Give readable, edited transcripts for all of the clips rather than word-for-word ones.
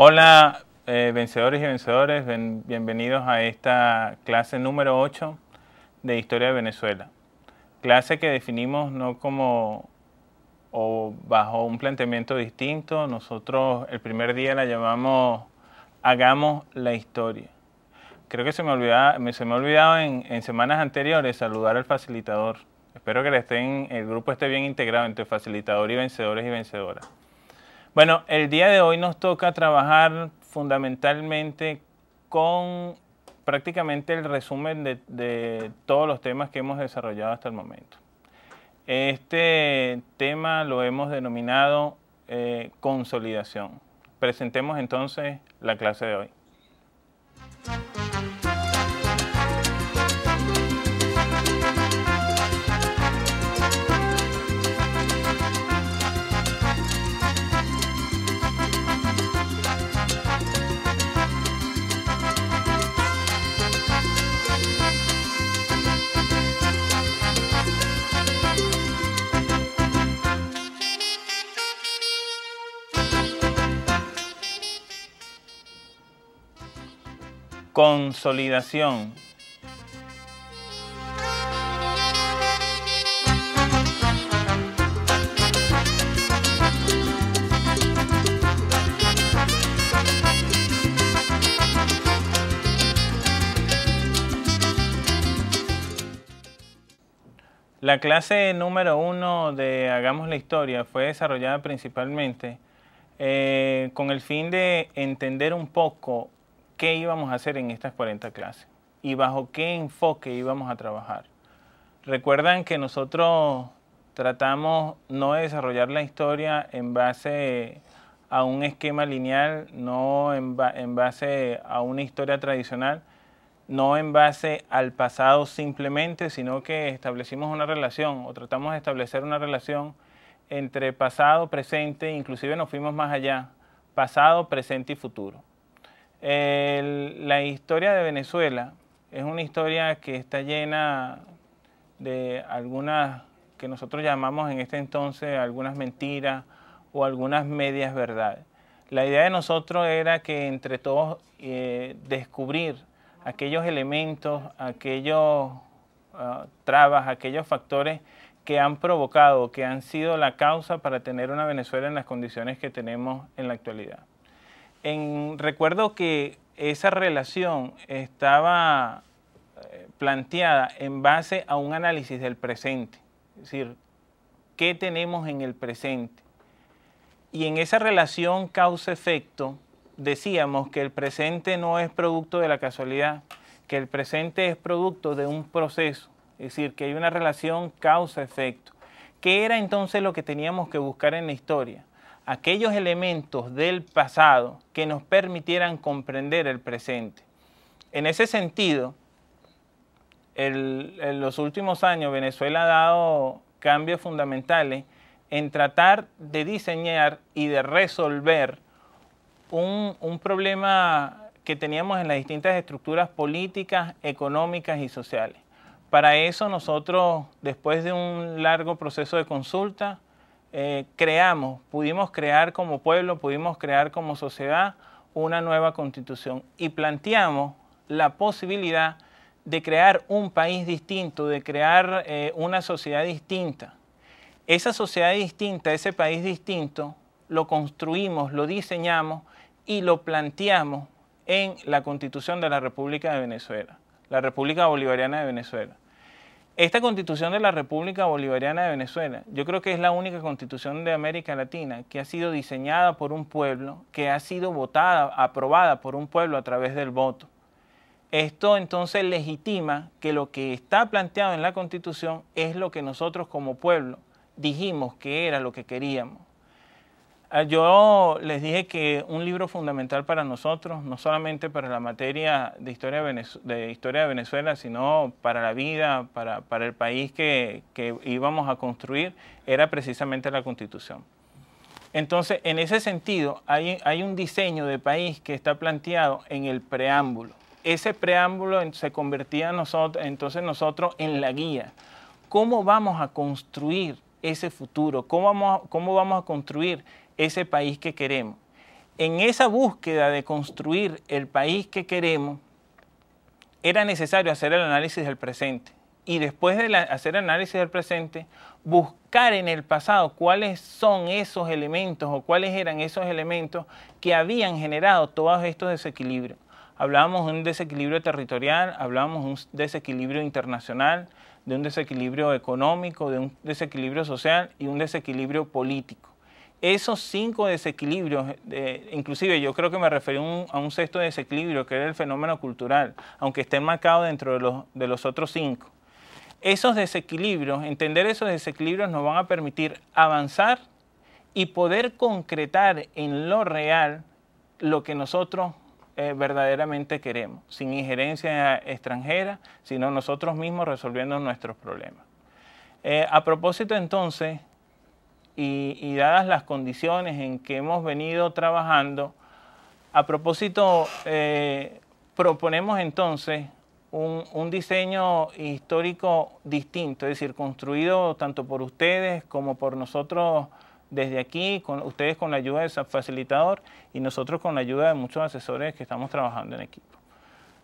Hola, vencedores y vencedores, bienvenidos a esta clase número 8 de Historia de Venezuela. Clase que definimos no como o bajo un planteamiento distinto. Nosotros el primer día la llamamos Hagamos la Historia. Creo que se me ha olvidado en semanas anteriores saludar al facilitador. Espero que el grupo esté bien integrado entre facilitador y vencedores y vencedoras. Bueno, el día de hoy nos toca trabajar fundamentalmente con prácticamente el resumen de todos los temas que hemos desarrollado hasta el momento. Este tema lo hemos denominado consolidación. Presentemos entonces la clase de hoy. Consolidación. La clase número 1 de Hagamos la Historia fue desarrollada principalmente con el fin de entender un poco qué íbamos a hacer en estas 40 clases y bajo qué enfoque íbamos a trabajar. Recuerdan que nosotros tratamos no de desarrollar la historia en base a un esquema lineal, no en base a una historia tradicional, no en base al pasado simplemente, sino que establecimos una relación o tratamos de establecer una relación entre pasado, presente, inclusive nos fuimos más allá, pasado, presente y futuro. La historia de Venezuela es una historia que está llena de algunas que nosotros llamamos en este entonces algunas mentiras o algunas medias verdades. La idea de nosotros era que entre todos descubrir aquellos elementos, aquellos trabas, aquellos factores que han provocado, que han sido la causa para tener una Venezuela en las condiciones que tenemos en la actualidad. Recuerdo que esa relación estaba planteada en base a un análisis del presente, es decir, ¿qué tenemos en el presente? Y en esa relación causa-efecto decíamos que el presente no es producto de la casualidad, que el presente es producto de un proceso, es decir, que hay una relación causa-efecto. ¿Qué era entonces lo que teníamos que buscar en la historia? Aquellos elementos del pasado que nos permitieran comprender el presente. En ese sentido, en los últimos años Venezuela ha dado cambios fundamentales en tratar de diseñar y de resolver un problema que teníamos en las distintas estructuras políticas, económicas y sociales. Para eso nosotros, después de un largo proceso de consulta, pudimos crear como pueblo, pudimos crear como sociedad una nueva constitución y planteamos la posibilidad de crear un país distinto, de crear una sociedad distinta. Esa sociedad distinta, ese país distinto, lo construimos, lo diseñamos y lo planteamos en la Constitución de la República de Venezuela, la República Bolivariana de Venezuela. Esta Constitución de la República Bolivariana de Venezuela, yo creo que es la única constitución de América Latina que ha sido diseñada por un pueblo, que ha sido votada, aprobada por un pueblo a través del voto. Esto entonces legitima que lo que está planteado en la Constitución es lo que nosotros como pueblo dijimos que era lo que queríamos. Yo les dije que un libro fundamental para nosotros, no solamente para la materia de historia de Venezuela, sino para la vida, para el país que íbamos a construir, era precisamente la Constitución. Entonces, en ese sentido, hay un diseño de país que está planteado en el preámbulo. Ese preámbulo se convertía entonces nosotros en la guía. ¿Cómo vamos a construir ese futuro? ¿Cómo vamos a construir ese país que queremos? en esa búsqueda de construir el país que queremos, era necesario hacer el análisis del presente. Y después de hacer el análisis del presente, buscar en el pasado cuáles son esos elementos o cuáles eran esos elementos que habían generado todos estos desequilibrios. Hablábamos de un desequilibrio territorial, hablábamos de un desequilibrio internacional, de un desequilibrio económico, de un desequilibrio social y un desequilibrio político. Esos 5 desequilibrios, inclusive yo creo que me referí a un sexto desequilibrio, que era el fenómeno cultural, aunque esté marcado dentro de los otros 5. Esos desequilibrios, entender esos desequilibrios nos van a permitir avanzar y poder concretar en lo real lo que nosotros verdaderamente queremos, sin injerencia extranjera, sino nosotros mismos resolviendo nuestros problemas. A propósito entonces, y dadas las condiciones en que hemos venido trabajando, a propósito proponemos entonces un diseño histórico distinto, es decir, construido tanto por ustedes como por nosotros desde aquí, ustedes con la ayuda del facilitador y nosotros con la ayuda de muchos asesores que estamos trabajando en equipo.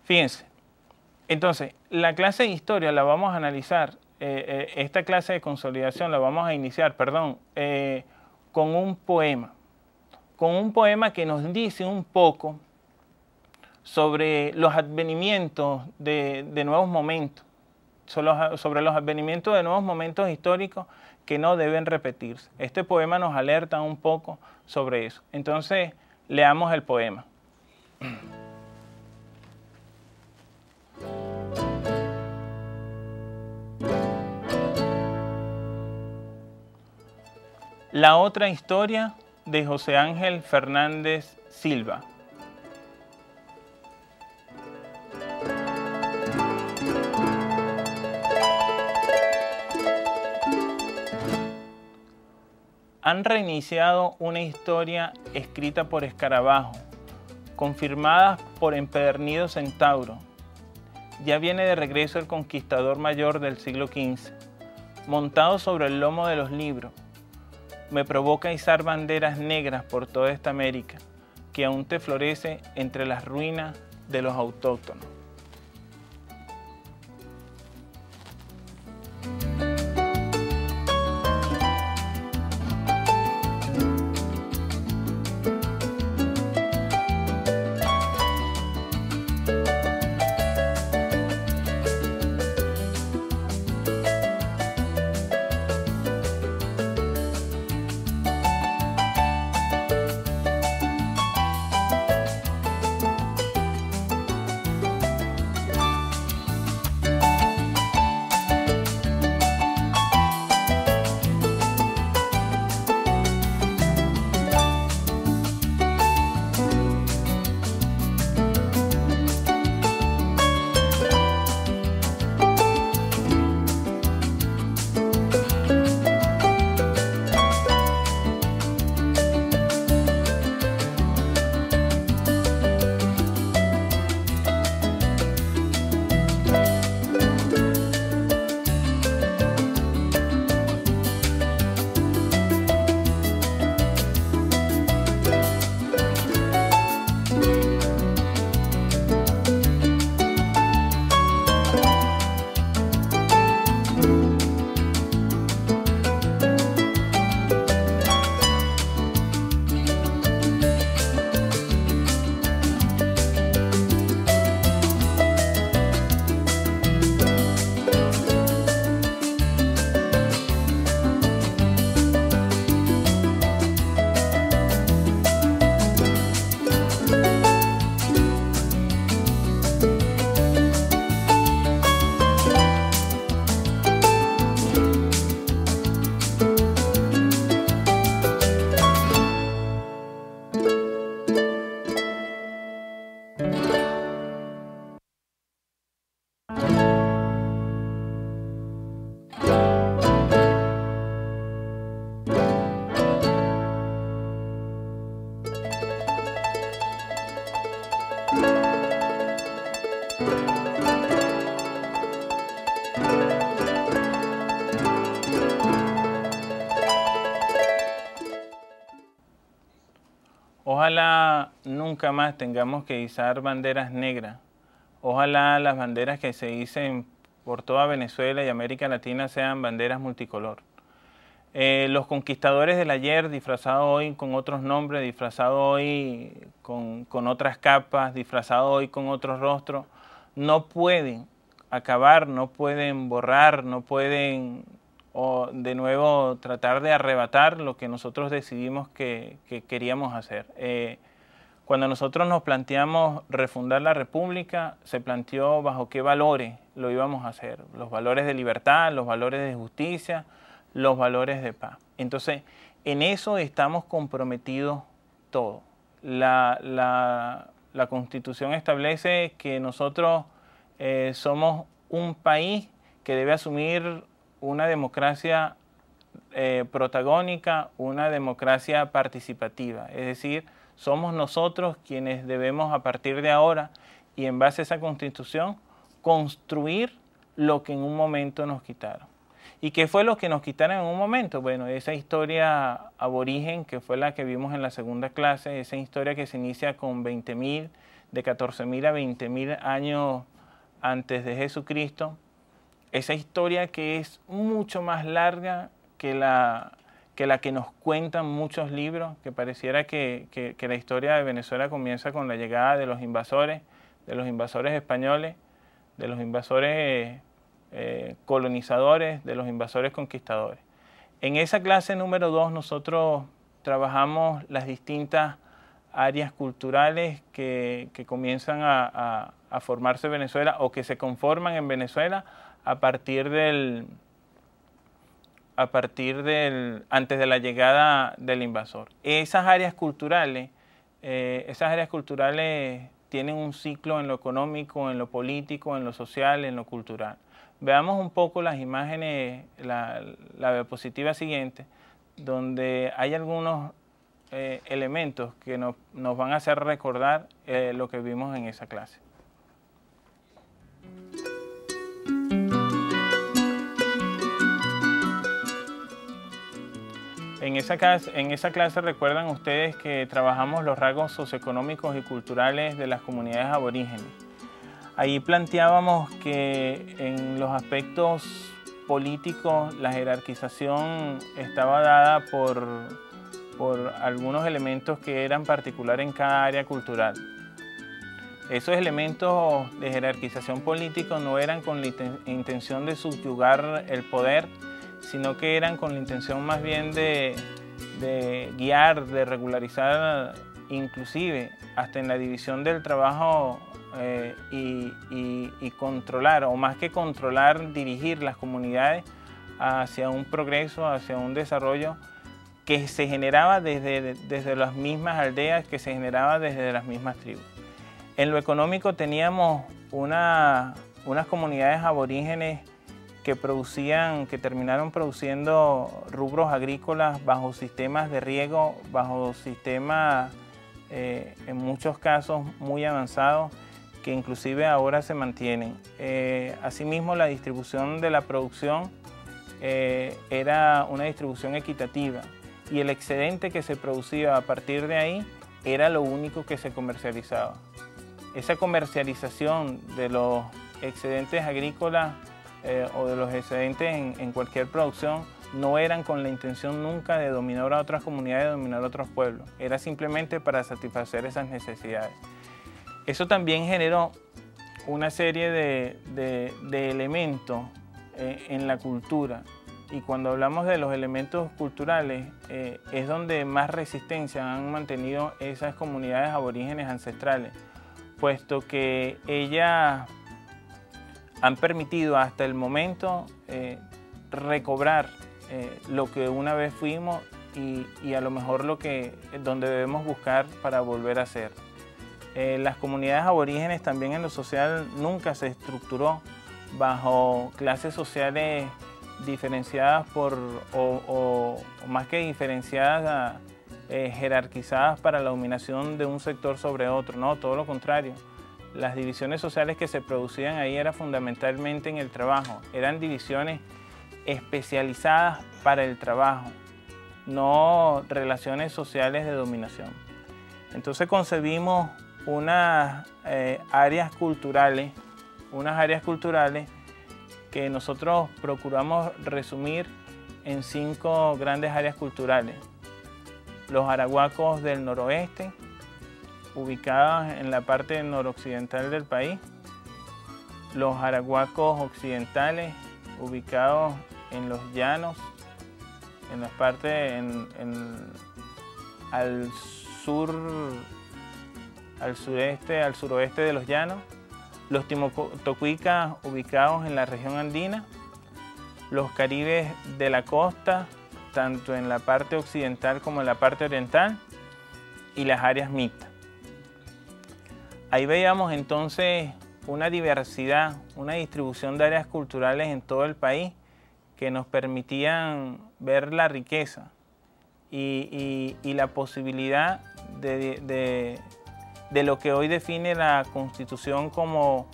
Fíjense, entonces, la clase de historia la vamos a analizar, esta clase de consolidación la vamos a iniciar, con un poema que nos dice un poco sobre los advenimientos de nuevos momentos, sobre los advenimientos de nuevos momentos históricos que no deben repetirse. Este poema nos alerta un poco sobre eso. Entonces, leamos el poema. La otra historia de José Ángel Fernández Silva. Han reiniciado una historia escrita por Escarabajo, confirmada por empedernido Centauro. Ya viene de regreso el conquistador mayor del siglo XV, montado sobre el lomo de los libros. Me provoca izar banderas negras por toda esta América, que aún te florece entre las ruinas de los autóctonos. ojalá nunca más tengamos que izar banderas negras. Ojalá las banderas que se icen por toda Venezuela y América Latina sean banderas multicolor. Los conquistadores del ayer, disfrazados hoy con otros nombres, disfrazados hoy con otras capas, disfrazados hoy con otros rostros, no pueden acabar, no pueden borrar, no pueden de nuevo tratar de arrebatar lo que nosotros decidimos que queríamos hacer. Cuando nosotros nos planteamos refundar la República, se planteó bajo qué valores lo íbamos a hacer. Los valores de libertad, los valores de justicia, los valores de paz. Entonces, en eso estamos comprometidos todos. La Constitución establece que nosotros somos un país que debe asumir una democracia protagónica, una democracia participativa. Es decir, somos nosotros quienes debemos a partir de ahora y en base a esa Constitución construir lo que en un momento nos quitaron. ¿Y qué fue lo que nos quitaron en un momento? Bueno, esa historia aborigen que fue la que vimos en la segunda clase, esa historia que se inicia con 20.000, de 14.000 a 20.000 años antes de Jesucristo, esa historia que es mucho más larga que la que nos cuentan muchos libros, que pareciera que la historia de Venezuela comienza con la llegada de los invasores españoles, de los invasores colonizadores, de los invasores conquistadores. En esa clase número 2 nosotros trabajamos las distintas áreas culturales que comienzan a formarse en Venezuela o que se conforman en Venezuela antes de la llegada del invasor. Esas áreas culturales tienen un ciclo en lo económico, en lo político, en lo social, en lo cultural. Veamos un poco las imágenes, la diapositiva siguiente, donde hay algunos elementos que nos van a hacer recordar lo que vimos en esa clase. En esa clase recuerdan ustedes que trabajamos los rasgos socioeconómicos y culturales de las comunidades aborígenes. Ahí planteábamos que en los aspectos políticos la jerarquización estaba dada por algunos elementos que eran particulares en cada área cultural. Esos elementos de jerarquización política no eran con la intención de subyugar el poder, sino que eran con la intención más bien de guiar, de regularizar, inclusive hasta en la división del trabajo y controlar, o más que controlar, dirigir las comunidades hacia un progreso, hacia un desarrollo que se generaba desde las mismas aldeas, que se generaba desde las mismas tribus. En lo económico teníamos unas comunidades aborígenes que terminaron produciendo rubros agrícolas bajo sistemas de riego, bajo sistemas en muchos casos muy avanzados, que inclusive ahora se mantienen. Asimismo, la distribución de la producción era una distribución equitativa y el excedente que se producía a partir de ahí era lo único que se comercializaba. Esa comercialización de los excedentes agrícolas o de los excedentes en cualquier producción no eran con la intención nunca de dominar a otras comunidades, de dominar a otros pueblos. Era simplemente para satisfacer esas necesidades. Eso también generó una serie de elementos en la cultura. Y cuando hablamos de los elementos culturales, es donde más resistencia han mantenido esas comunidades aborígenes ancestrales, puesto que ellas han permitido hasta el momento recobrar lo que una vez fuimos y a lo mejor donde debemos buscar para volver a ser. Las comunidades aborígenes también en lo social nunca se estructuró bajo clases sociales diferenciadas o más que diferenciadas, jerarquizadas para la dominación de un sector sobre otro, no, todo lo contrario. Las divisiones sociales que se producían ahí eran fundamentalmente en el trabajo, eran divisiones especializadas para el trabajo, no relaciones sociales de dominación. Entonces concebimos unas áreas culturales que nosotros procuramos resumir en 5 grandes áreas culturales. Los arahuacos del noroeste, ubicados en la parte noroccidental del país. Los arahuacos occidentales, ubicados en los llanos, en las partes al sureste, al suroeste de los llanos. Los timotocuicas, ubicados en la región andina. Los caribes de la costa, tanto en la parte occidental como en la parte oriental. Y las áreas mixtas. Ahí veíamos entonces una diversidad, una distribución de áreas culturales en todo el país que nos permitían ver la riqueza y la posibilidad de lo que hoy define la Constitución como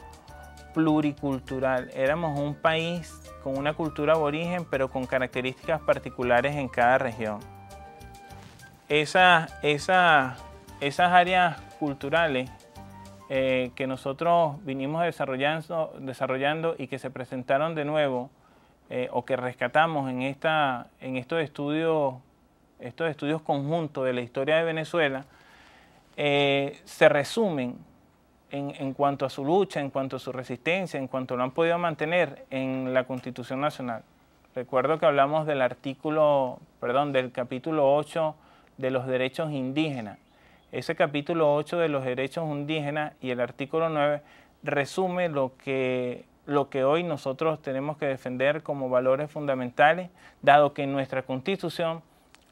pluricultural. Éramos un país con una cultura aborigen, pero con características particulares en cada región. Esas áreas culturales que nosotros vinimos desarrollando y que se presentaron de nuevo o que rescatamos en estos estudios conjuntos de la historia de Venezuela, se resumen en cuanto a su lucha, en cuanto a su resistencia, en cuanto lo han podido mantener en la Constitución Nacional. Recuerdo que hablamos del capítulo 8 de los derechos indígenas. Ese capítulo 8 de los derechos indígenas y el artículo 9 resume lo que hoy nosotros tenemos que defender como valores fundamentales, dado que en nuestra Constitución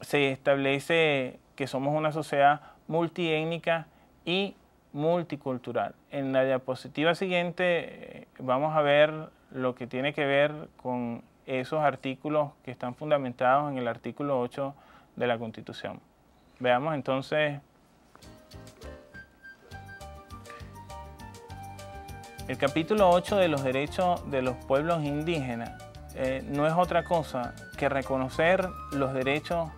se establece que somos una sociedad multiétnica y multicultural. En la diapositiva siguiente vamos a ver lo que tiene que ver con esos artículos que están fundamentados en el artículo 8 de la Constitución. Veamos entonces el capítulo 8 de los derechos de los pueblos indígenas. No es otra cosa que reconocer los derechos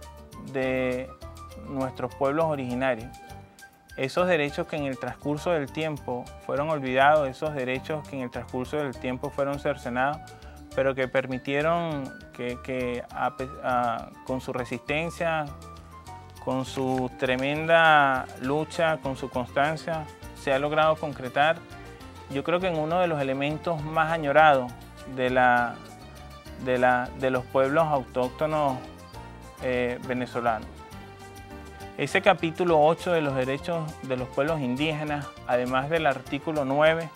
de nuestros pueblos originarios. Esos derechos que en el transcurso del tiempo fueron olvidados, esos derechos que en el transcurso del tiempo fueron cercenados, pero que permitieron que con su resistencia, con su tremenda lucha, con su constancia, se ha logrado concretar, yo creo que en uno de los elementos más añorados de los pueblos autóctonos venezolanos. Ese capítulo 8 de los derechos de los pueblos indígenas, además del artículo 9,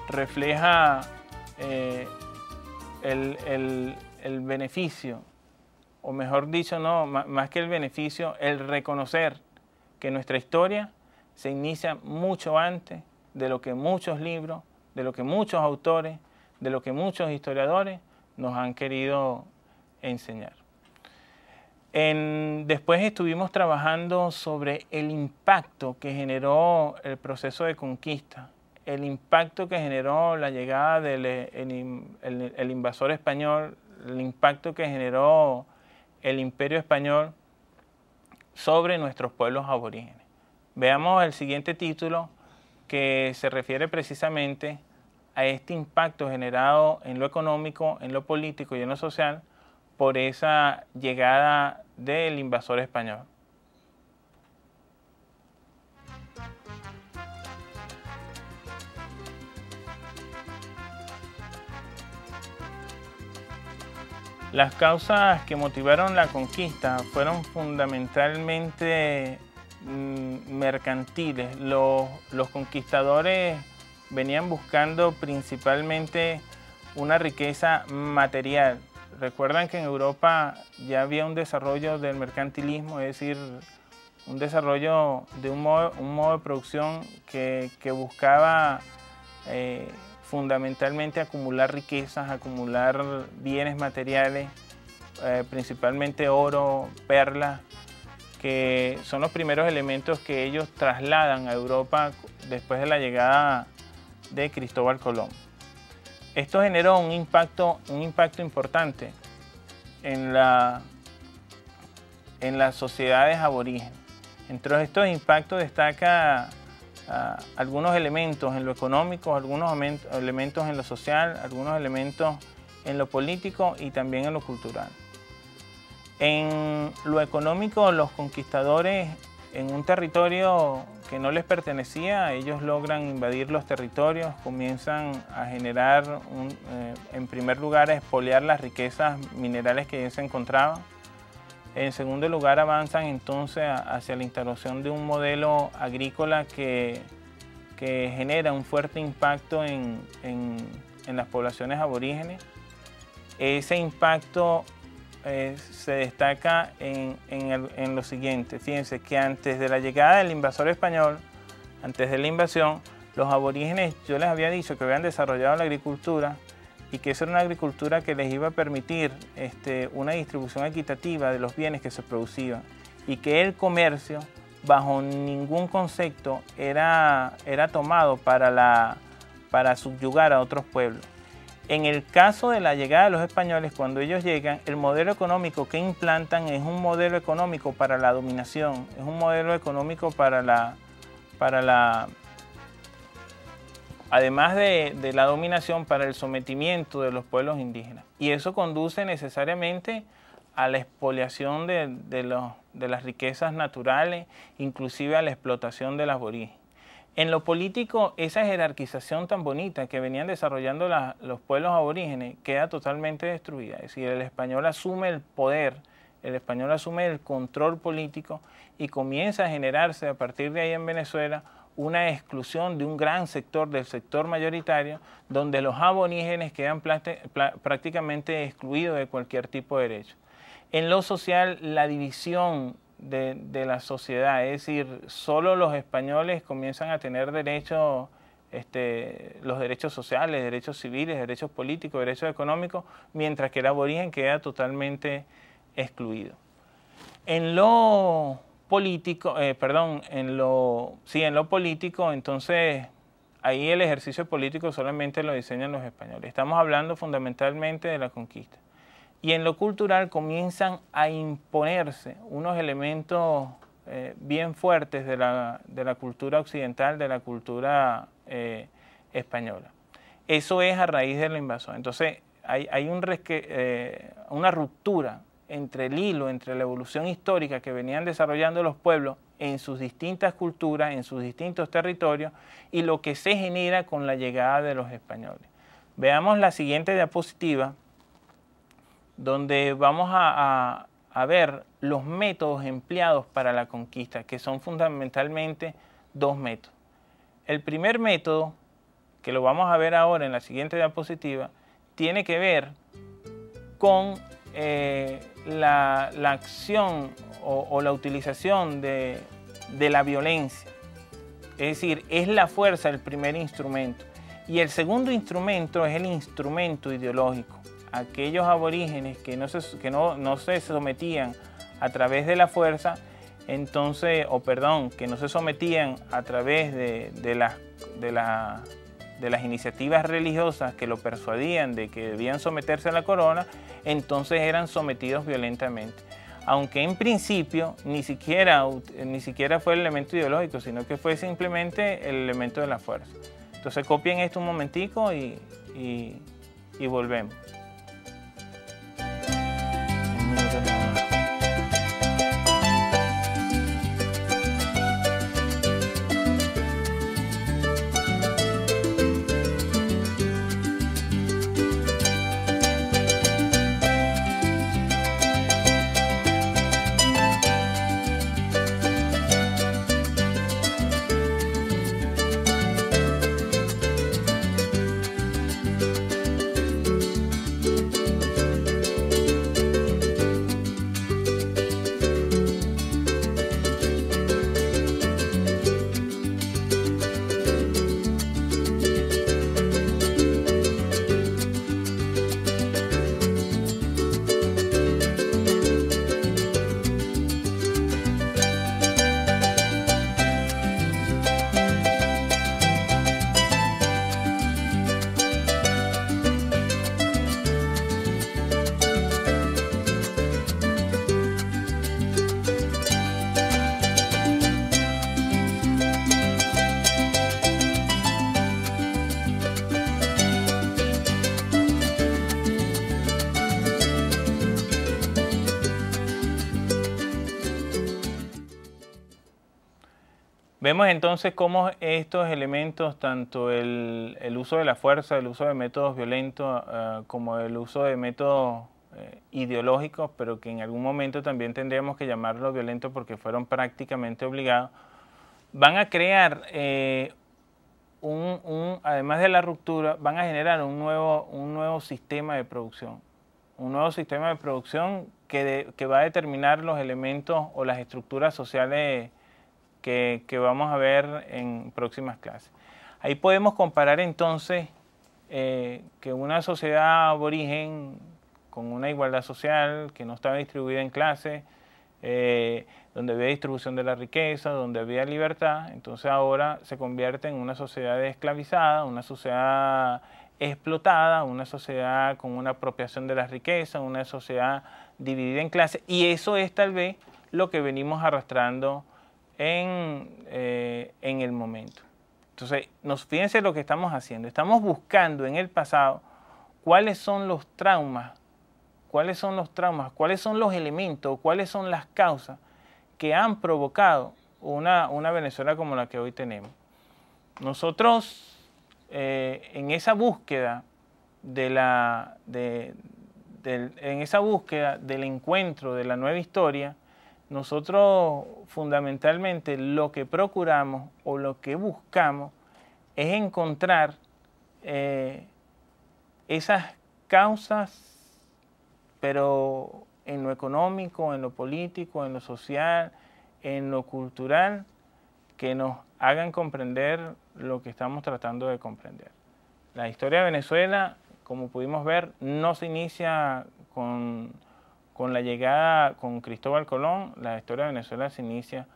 refleja el beneficio, o mejor dicho, no, más que el beneficio, el reconocer que nuestra historia se inicia mucho antes de lo que muchos libros, de lo que muchos autores, de lo que muchos historiadores nos han querido enseñar. Después estuvimos trabajando sobre el impacto que generó el proceso de conquista, el impacto que generó la llegada del invasor español, el impacto que generó el imperio español sobre nuestros pueblos aborígenes. Veamos el siguiente título, que se refiere precisamente a este impacto generado en lo económico, en lo político y en lo social por esa llegada del invasor español. Las causas que motivaron la conquista fueron fundamentalmente mercantiles. Los conquistadores venían buscando principalmente una riqueza material. Recuerdan que en Europa ya había un desarrollo del mercantilismo, es decir, un desarrollo de un modo de producción que buscaba fundamentalmente acumular riquezas, acumular bienes materiales, principalmente oro, perlas, que son los primeros elementos que ellos trasladan a Europa después de la llegada de Cristóbal Colón. Esto generó un impacto importante en las sociedades aborígenes. Entre estos impactos destaca algunos elementos en lo económico, algunos elementos en lo social, algunos elementos en lo político y también en lo cultural. En lo económico, los conquistadores en un territorio que no les pertenecía, ellos logran invadir los territorios, comienzan a generar, en primer lugar, a expoliar las riquezas minerales que ellos se encontraban. En segundo lugar, avanzan entonces hacia la instalación de un modelo agrícola que genera un fuerte impacto en las poblaciones aborígenes. Ese impacto se destaca en lo siguiente. Fíjense que antes de la llegada del invasor español, antes de la invasión, los aborígenes, yo les había dicho que habían desarrollado la agricultura y que esa era una agricultura que les iba a permitir una distribución equitativa de los bienes que se producían y que el comercio bajo ningún concepto era tomado para subyugar a otros pueblos. En el caso de la llegada de los españoles, cuando ellos llegan, el modelo económico que implantan es un modelo económico para la dominación, es un modelo económico además de la dominación, para el sometimiento de los pueblos indígenas. Y eso conduce necesariamente a la expoliación de las riquezas naturales, inclusive a la explotación del aborigen. En lo político, esa jerarquización tan bonita que venían desarrollando los pueblos aborígenes queda totalmente destruida. Es decir, el español asume el poder, el español asume el control político y comienza a generarse a partir de ahí en Venezuela una exclusión de un gran sector, del sector mayoritario, donde los aborígenes quedan prácticamente excluidos de cualquier tipo de derecho. En lo social, la división de la sociedad, es decir, solo los españoles comienzan a tener derechos, los derechos sociales, derechos civiles, derechos políticos, derechos económicos, mientras que el aborigen queda totalmente excluido. En lo político, en lo político, entonces ahí el ejercicio político solamente lo diseñan los españoles. Estamos hablando fundamentalmente de la conquista. Y en lo cultural comienzan a imponerse unos elementos bien fuertes de la cultura occidental, de la cultura española. Eso es a raíz de la invasión. Entonces hay una ruptura entre el hilo, entre la evolución histórica que venían desarrollando los pueblos en sus distintas culturas, en sus distintos territorios, y lo que se genera con la llegada de los españoles. Veamos la siguiente diapositiva, donde vamos a ver los métodos empleados para la conquista, que son fundamentalmente dos métodos. El primer método, que lo vamos a ver ahora en la siguiente diapositiva, tiene que ver con la acción o la utilización de la violencia. Es decir, es la fuerza el primer instrumento. Y el segundo instrumento es el instrumento ideológico. Aquellos aborígenes que no se sometían a través de la fuerza, entonces, que no se sometían a través de las iniciativas religiosas que lo persuadían de que debían someterse a la corona, entonces eran sometidos violentamente. Aunque en principio ni siquiera fue el elemento ideológico, sino que fue simplemente el elemento de la fuerza. Entonces copien esto un momentico y volvemos. Vemos entonces cómo estos elementos, tanto el uso de la fuerza, el uso de métodos violentos, como el uso de métodos ideológicos, pero que en algún momento también tendríamos que llamarlos violentos porque fueron prácticamente obligados, van a crear, además de la ruptura, van a generar un nuevo sistema de producción. Un nuevo sistema de producción que va a determinar los elementos o las estructuras sociales que vamos a ver en próximas clases. Ahí podemos comparar entonces que una sociedad aborigen con una igualdad social que no estaba distribuida en clases, donde había distribución de la riqueza, donde había libertad, entonces ahora se convierte en una sociedad esclavizada, una sociedad explotada, una sociedad con una apropiación de las riquezas, una sociedad dividida en clases, y eso es tal vez lo que venimos arrastrando en el momento. Entonces, fíjense lo que estamos haciendo. Estamos buscando en el pasado cuáles son los traumas, cuáles son los elementos, cuáles son las causas que han provocado una Venezuela como la que hoy tenemos. Nosotros, en esa búsqueda del encuentro de la nueva historia, nosotros fundamentalmente lo que procuramos o lo que buscamos es encontrar esas causas, pero en lo económico, en lo político, en lo social, en lo cultural, que nos hagan comprender lo que estamos tratando de comprender. La historia de Venezuela, como pudimos ver, no se inicia con la llegada con Cristóbal Colón. La historia de Venezuela se inicia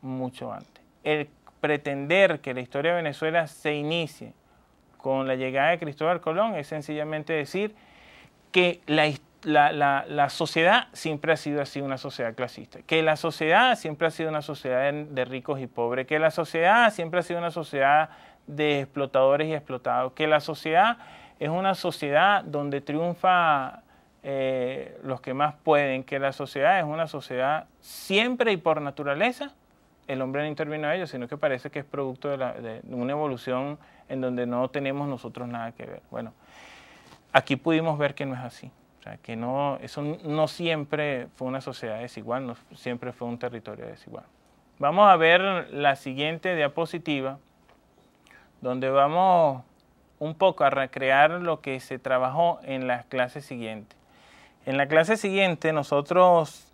mucho antes. El pretender que la historia de Venezuela se inicie con la llegada de Cristóbal Colón es sencillamente decir que la sociedad siempre ha sido así, una sociedad clasista, que la sociedad siempre ha sido una sociedad de ricos y pobres, que la sociedad siempre ha sido una sociedad de explotadores y explotados, que la sociedad es una sociedad donde triunfa los que más pueden, que la sociedad es una sociedad siempre y por naturaleza, el hombre no intervino a ello, sino que parece que es producto de una evolución en donde no tenemos nosotros nada que ver. Bueno, aquí pudimos ver que no es así. O sea, que eso no siempre fue una sociedad desigual, no siempre fue un territorio desigual. Vamos a ver la siguiente diapositiva, donde vamos un poco a recrear lo que se trabajó en las clases siguientes. En la clase siguiente nosotros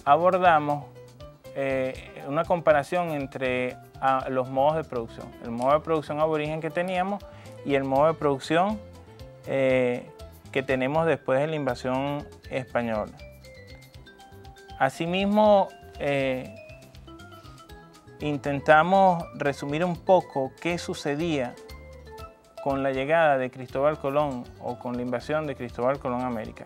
abordamos una comparación entre los modos de producción. El modo de producción aborigen que teníamos y el modo de producción que tenemos después de la invasión española. Asimismo, intentamos resumir un poco qué sucedía con la llegada de Cristóbal Colón o con la invasión de Cristóbal Colón a América.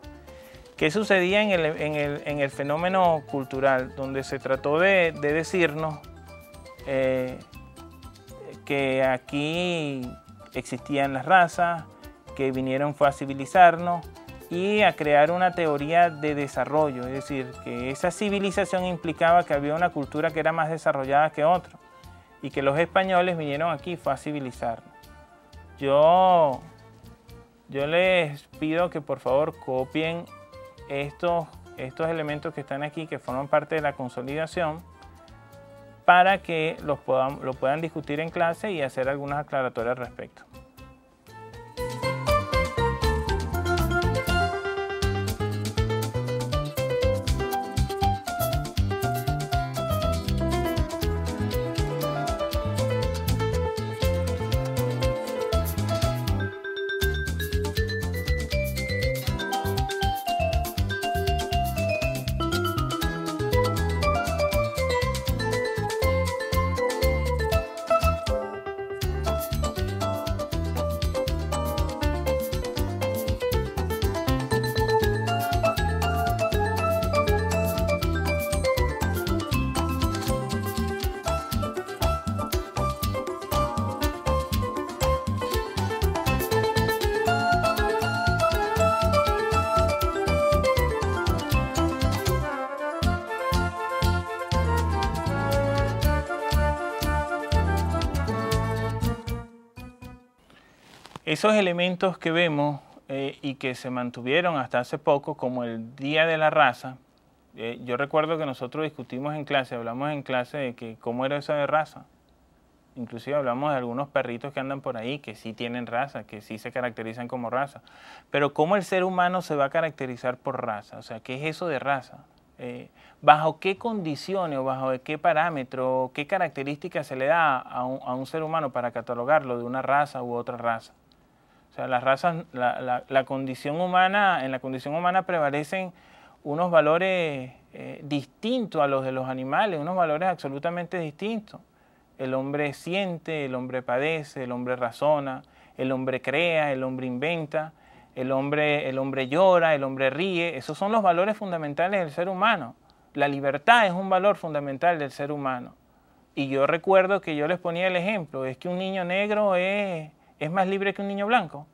¿Qué sucedía en el fenómeno cultural? Donde se trató de decirnos que aquí existían las razas, que vinieron fue a civilizarnos y a crear una teoría de desarrollo, es decir, que esa civilización implicaba que había una cultura que era más desarrollada que otra y que los españoles vinieron aquí fue a civilizarnos. Yo les pido que por favor copien estos elementos que están aquí, que forman parte de la consolidación, para que lo puedan discutir en clase y hacer algunas aclaratorias al respecto. Esos elementos que vemos y que se mantuvieron hasta hace poco, como el Día de la Raza, yo recuerdo que nosotros discutimos en clase, hablamos en clase de que cómo era eso de raza. Inclusive hablamos de algunos perritos que andan por ahí, que sí tienen raza, que sí se caracterizan como raza. Pero ¿cómo el ser humano se va a caracterizar por raza? O sea, ¿qué es eso de raza? ¿Bajo qué condiciones o bajo qué parámetro, qué características se le da a un ser humano para catalogarlo de una raza u otra raza? O sea, las razas, la condición humana, en la condición humana prevalecen unos valores distintos a los de los animales, unos valores absolutamente distintos. El hombre siente, el hombre padece, el hombre razona, el hombre crea, el hombre inventa, el hombre llora, el hombre ríe. Esos son los valores fundamentales del ser humano. La libertad es un valor fundamental del ser humano. Y yo recuerdo que yo les ponía el ejemplo, es que un niño negro es más libre que un niño blanco.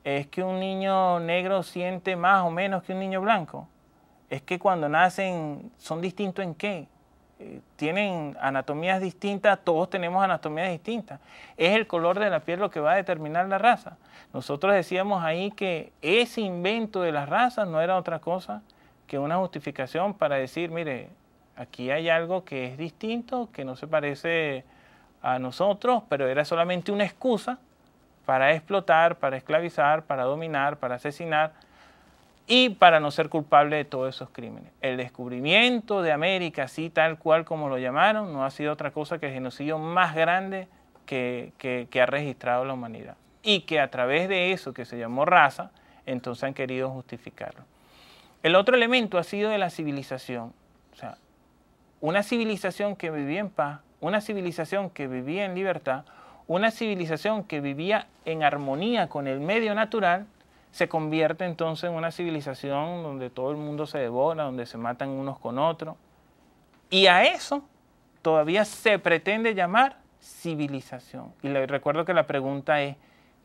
Es que un niño negro siente más o menos que un niño blanco. Es que cuando nacen son distintos en qué. Tienen anatomías distintas, todos tenemos anatomías distintas. Es el color de la piel lo que va a determinar la raza. Nosotros decíamos ahí que ese invento de las razas no era otra cosa que una justificación para decir, mire, aquí hay algo que es distinto, que no se parece a nosotros, pero era solamente una excusa para explotar, para esclavizar, para dominar, para asesinar y para no ser culpable de todos esos crímenes. El descubrimiento de América, así tal cual como lo llamaron, no ha sido otra cosa que el genocidio más grande que ha registrado la humanidad. Y que a través de eso que se llamó raza, entonces han querido justificarlo. El otro elemento ha sido de la civilización. O sea, una civilización que vivía en paz, una civilización que vivía en libertad, una civilización que vivía en armonía con el medio natural, se convierte entonces en una civilización donde todo el mundo se devora, donde se matan unos con otros. Y a eso todavía se pretende llamar civilización. Y les recuerdo que la pregunta es,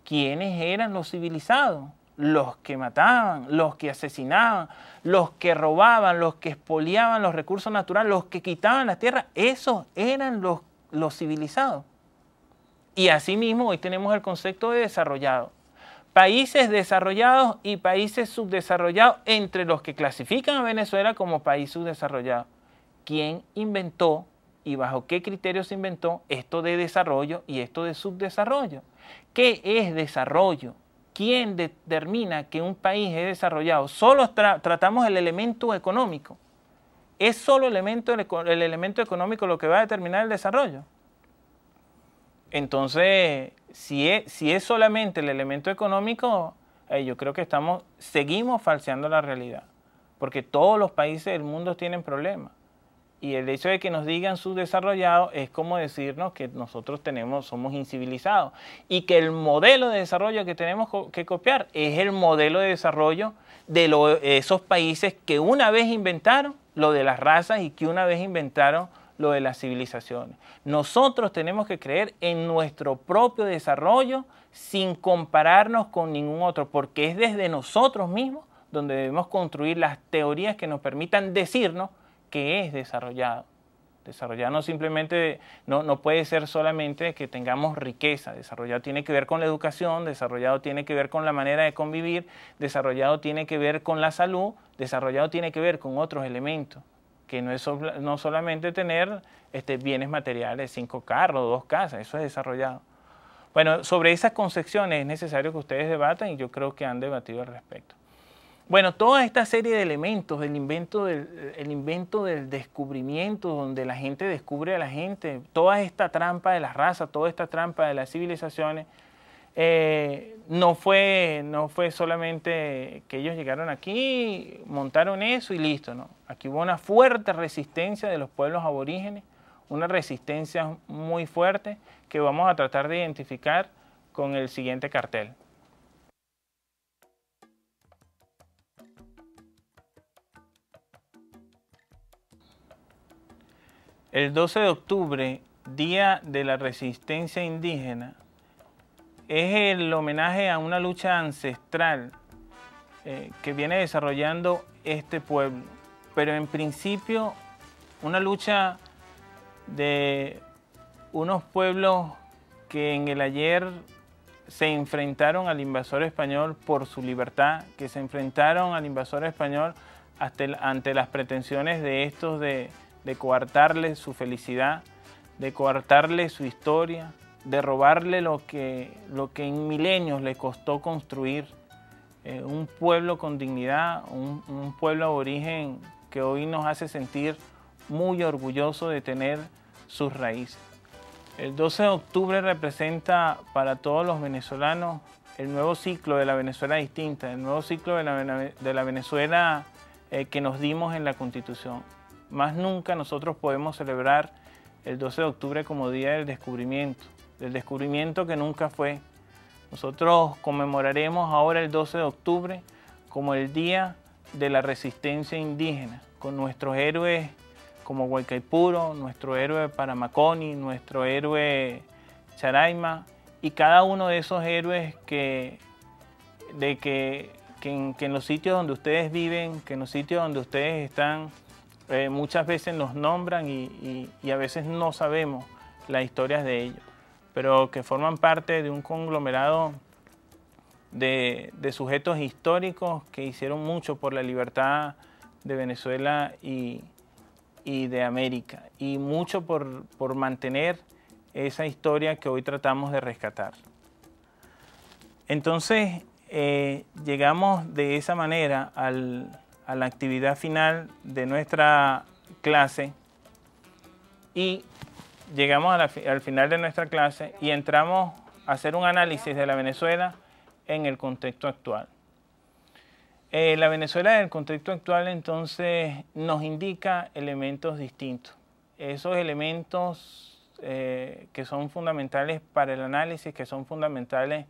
¿quiénes eran los civilizados? Los que mataban, los que asesinaban, los que robaban, los que expoliaban los recursos naturales, los que quitaban la tierra, esos eran los civilizados. Y asimismo hoy tenemos el concepto de desarrollado. Países desarrollados y países subdesarrollados, entre los que clasifican a Venezuela como país subdesarrollado. ¿Quién inventó y bajo qué criterios se inventó esto de desarrollo y esto de subdesarrollo? ¿Qué es desarrollo? ¿Quién determina que un país es desarrollado? Solo tratamos el elemento económico. ¿Es solo el elemento económico lo que va a determinar el desarrollo? Entonces, si es solamente el elemento económico, yo creo que seguimos falseando la realidad, porque todos los países del mundo tienen problemas. Y el hecho de que nos digan subdesarrollados es como decirnos que nosotros somos incivilizados y que el modelo de desarrollo que tenemos que copiar es el modelo de desarrollo de esos países que una vez inventaron lo de las razas y que una vez inventaron lo de las civilizaciones. Nosotros tenemos que creer en nuestro propio desarrollo sin compararnos con ningún otro, porque es desde nosotros mismos donde debemos construir las teorías que nos permitan decirnos que es desarrollado. Desarrollado no simplemente, no puede ser solamente que tengamos riqueza. Desarrollado tiene que ver con la educación, desarrollado tiene que ver con la manera de convivir, desarrollado tiene que ver con la salud, desarrollado tiene que ver con otros elementos, que no solamente tener bienes materiales, 5 carros, 2 casas, eso es desarrollado. Bueno, sobre esas concepciones es necesario que ustedes debatan y yo creo que han debatido al respecto. Bueno, toda esta serie de elementos, el invento del descubrimiento, donde la gente descubre a la gente, toda esta trampa de las razas, toda esta trampa de las civilizaciones, no fue solamente que ellos llegaron aquí, montaron eso y listo, ¿no? Aquí hubo una fuerte resistencia de los pueblos aborígenes, una resistencia muy fuerte que vamos a tratar de identificar con el siguiente cartel. El 12 de octubre, Día de la Resistencia Indígena, es el homenaje a una lucha ancestral que viene desarrollando este pueblo, pero en principio una lucha de unos pueblos que en el ayer se enfrentaron al invasor español por su libertad, que se enfrentaron al invasor español ante las pretensiones de estos de coartarle su felicidad, de coartarle su historia, de robarle lo que en milenios le costó construir un pueblo con dignidad, un pueblo aborigen que hoy nos hace sentir muy orgulloso de tener sus raíces. El 12 de octubre representa para todos los venezolanos el nuevo ciclo de la Venezuela distinta, el nuevo ciclo de la Venezuela que nos dimos en la Constitución. Más nunca nosotros podemos celebrar el 12 de octubre como día del descubrimiento que nunca fue. Nosotros conmemoraremos ahora el 12 de octubre como el Día de la Resistencia Indígena, con nuestros héroes como Guaycaipuro, nuestro héroe Paramaconi, nuestro héroe Charaima, y cada uno de esos héroes que en los sitios donde ustedes viven, que en los sitios donde ustedes están, muchas veces nos nombran y a veces no sabemos las historias de ellos, pero que forman parte de un conglomerado de sujetos históricos que hicieron mucho por la libertad de Venezuela y de América, y mucho por mantener esa historia que hoy tratamos de rescatar. Entonces, llegamos de esa manera a la actividad final de nuestra clase y llegamos al final de nuestra clase y entramos a hacer un análisis de la Venezuela en el contexto actual. La Venezuela del contexto actual entonces nos indica elementos distintos. Esos elementos que son fundamentales para el análisis, que son fundamentales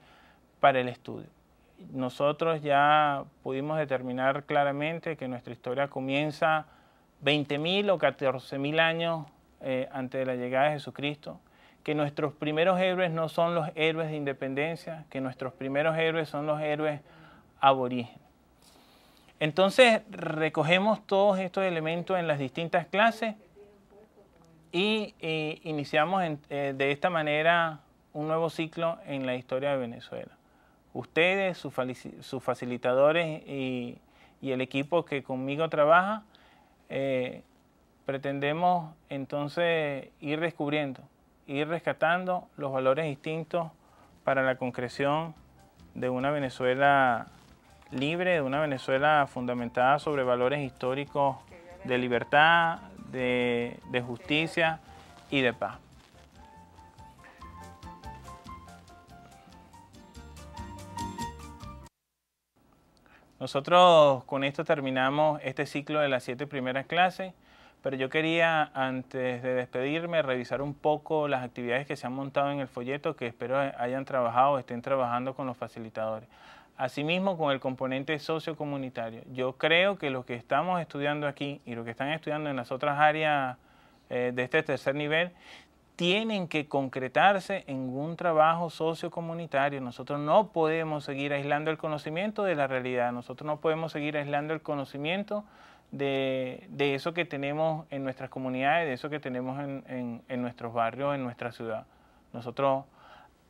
para el estudio. Nosotros ya pudimos determinar claramente que nuestra historia comienza 20.000 o 14.000 años antes de la llegada de Jesucristo, que nuestros primeros héroes no son los héroes de independencia, que nuestros primeros héroes son los héroes aborígenes. Entonces recogemos todos estos elementos en las distintas clases y iniciamos de esta manera un nuevo ciclo en la historia de Venezuela. Ustedes, sus facilitadores y el equipo que conmigo trabaja, pretendemos entonces ir descubriendo, ir rescatando los valores distintos para la concreción de una Venezuela libre, de una Venezuela fundamentada sobre valores históricos de libertad, de justicia y de paz. Nosotros con esto terminamos este ciclo de las 7 primeras clases, pero yo quería, antes de despedirme, revisar un poco las actividades que se han montado en el folleto, que espero hayan trabajado o estén trabajando con los facilitadores. Asimismo, con el componente sociocomunitario. Yo creo que lo que estamos estudiando aquí y lo que están estudiando en las otras áreas de este tercer nivel tienen que concretarse en un trabajo sociocomunitario. Nosotros no podemos seguir aislando el conocimiento de la realidad. Nosotros no podemos seguir aislando el conocimiento de eso que tenemos en nuestras comunidades, de eso que tenemos en nuestros barrios, en nuestra ciudad. Nosotros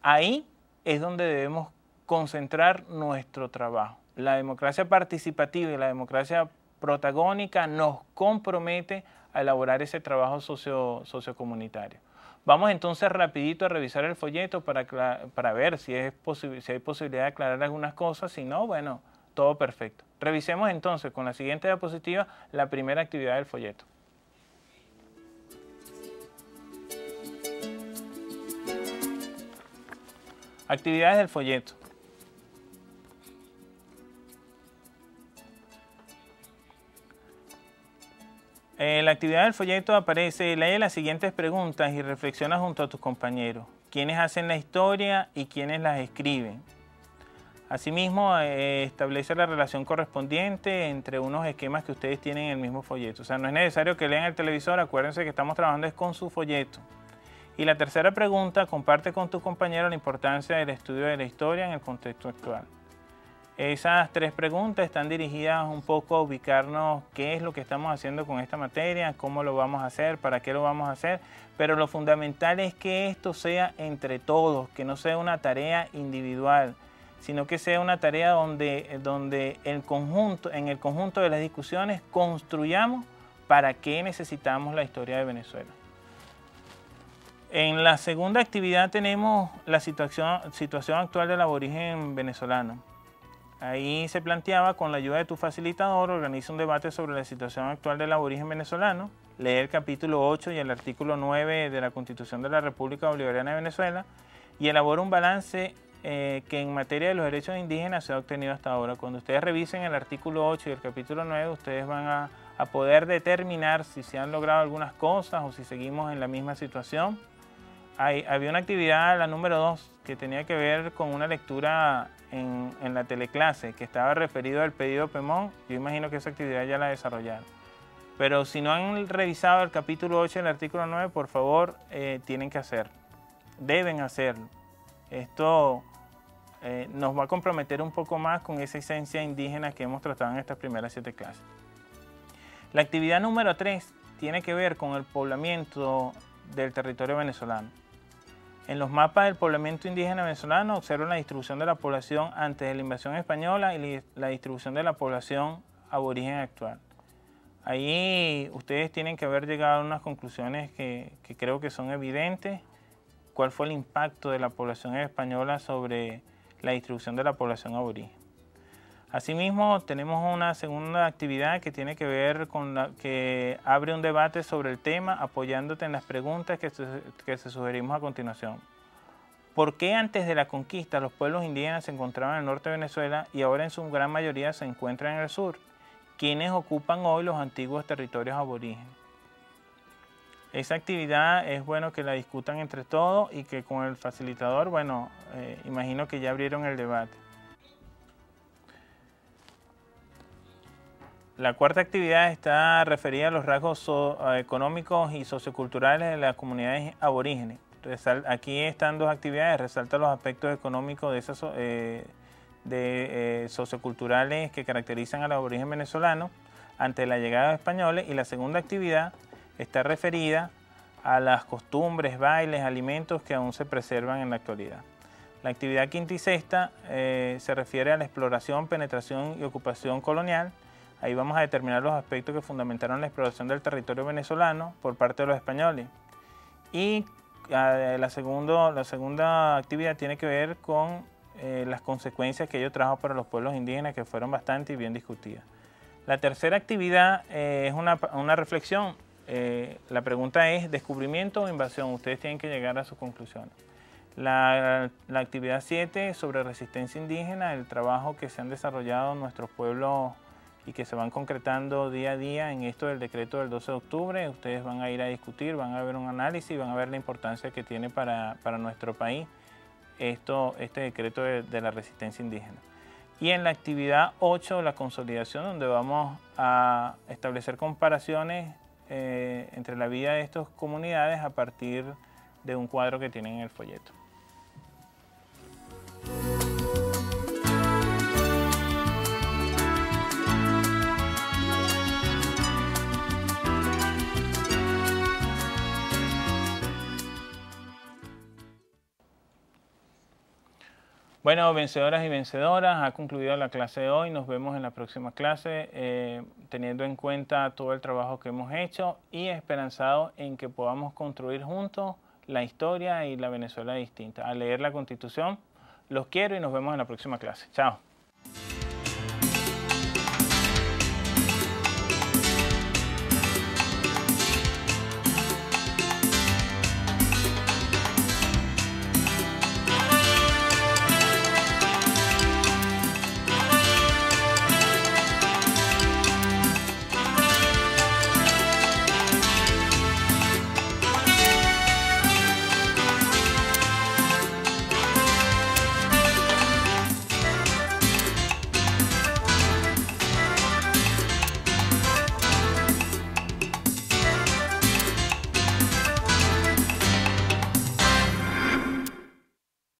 ahí es donde debemos concentrar nuestro trabajo. La democracia participativa y la democracia protagónica nos compromete a elaborar ese trabajo sociocomunitario. Vamos entonces rapidito a revisar el folleto para ver si hay posibilidad de aclarar algunas cosas. Si no, bueno, todo perfecto. Revisemos entonces con la siguiente diapositiva la primera actividad del folleto. Actividades del folleto. En la actividad del folleto aparece: lee las siguientes preguntas y reflexiona junto a tus compañeros. ¿Quiénes hacen la historia y quiénes las escriben? Asimismo, establece la relación correspondiente entre unos esquemas que ustedes tienen en el mismo folleto. O sea, no es necesario que lean el televisor, acuérdense que estamos trabajando es con su folleto. Y la tercera pregunta: comparte con tus compañeros la importancia del estudio de la historia en el contexto actual. Esas 3 preguntas están dirigidas un poco a ubicarnos qué es lo que estamos haciendo con esta materia, cómo lo vamos a hacer, para qué lo vamos a hacer, pero lo fundamental es que esto sea entre todos, que no sea una tarea individual, sino que sea una tarea donde en el conjunto de las discusiones construyamos para qué necesitamos la historia de Venezuela. En la segunda actividad tenemos la situación actual del aborigen venezolano. Ahí se planteaba, con la ayuda de tu facilitador, organiza un debate sobre la situación actual del aborigen venezolano, lee el capítulo 8 y el artículo 9 de la Constitución de la República Bolivariana de Venezuela y elabora un balance que en materia de los derechos indígenas se ha obtenido hasta ahora. Cuando ustedes revisen el artículo 8 y el capítulo 9, ustedes van a poder determinar si se han logrado algunas cosas o si seguimos en la misma situación. Había una actividad, la número 2, que tenía que ver con una lectura en la teleclase, que estaba referido al pedido PEMON. Yo imagino que esa actividad ya la desarrollaron. Pero si no han revisado el capítulo 8 y el artículo 9, por favor, tienen que hacerlo. Deben hacerlo. Esto nos va a comprometer un poco más con esa esencia indígena que hemos tratado en estas primeras 7 clases. La actividad número 3 tiene que ver con el poblamiento del territorio venezolano. En los mapas del poblamiento indígena venezolano observan la distribución de la población antes de la invasión española y la distribución de la población aborigen actual. Ahí ustedes tienen que haber llegado a unas conclusiones que creo que son evidentes. ¿Cuál fue el impacto de la población española sobre la distribución de la población aborigen? Asimismo, tenemos una segunda actividad que tiene que ver con que abre un debate sobre el tema, apoyándote en las preguntas que se sugerimos a continuación. ¿Por qué antes de la conquista los pueblos indígenas se encontraban en el norte de Venezuela y ahora en su gran mayoría se encuentran en el sur? ¿Quiénes ocupan hoy los antiguos territorios aborígenes? Esa actividad es bueno que la discutan entre todos y que con el facilitador, bueno, imagino que ya abrieron el debate. La cuarta actividad está referida a los rasgos económicos y socioculturales de las comunidades aborígenes. Aquí están 2 actividades, resalta los aspectos económicos de esas socioculturales que caracterizan al aborigen venezolano ante la llegada de españoles, y la segunda actividad está referida a las costumbres, bailes, alimentos que aún se preservan en la actualidad. La actividad quinta y sexta se refiere a la exploración, penetración y ocupación colonial. Ahí vamos a determinar los aspectos que fundamentaron la exploración del territorio venezolano por parte de los españoles. Y la segunda actividad tiene que ver con las consecuencias que ello trajo para los pueblos indígenas, que fueron bastante y bien discutidas. La tercera actividad es una reflexión. La pregunta es: ¿descubrimiento o invasión? Ustedes tienen que llegar a sus conclusiones. La actividad 7 sobre resistencia indígena, el trabajo que se han desarrollado nuestros pueblos y que se van concretando día a día en esto del decreto del 12 de octubre. Ustedes van a ir a discutir, van a ver un análisis, van a ver la importancia que tiene para nuestro país este decreto de la resistencia indígena. Y en la actividad 8, la consolidación, donde vamos a establecer comparaciones entre la vida de estas comunidades a partir de un cuadro que tienen en el folleto. Bueno, vencedoras y vencedoras, ha concluido la clase de hoy. Nos vemos en la próxima clase, teniendo en cuenta todo el trabajo que hemos hecho y esperanzado en que podamos construir juntos la historia y la Venezuela distinta. A leer la Constitución. Los quiero y nos vemos en la próxima clase. Chao.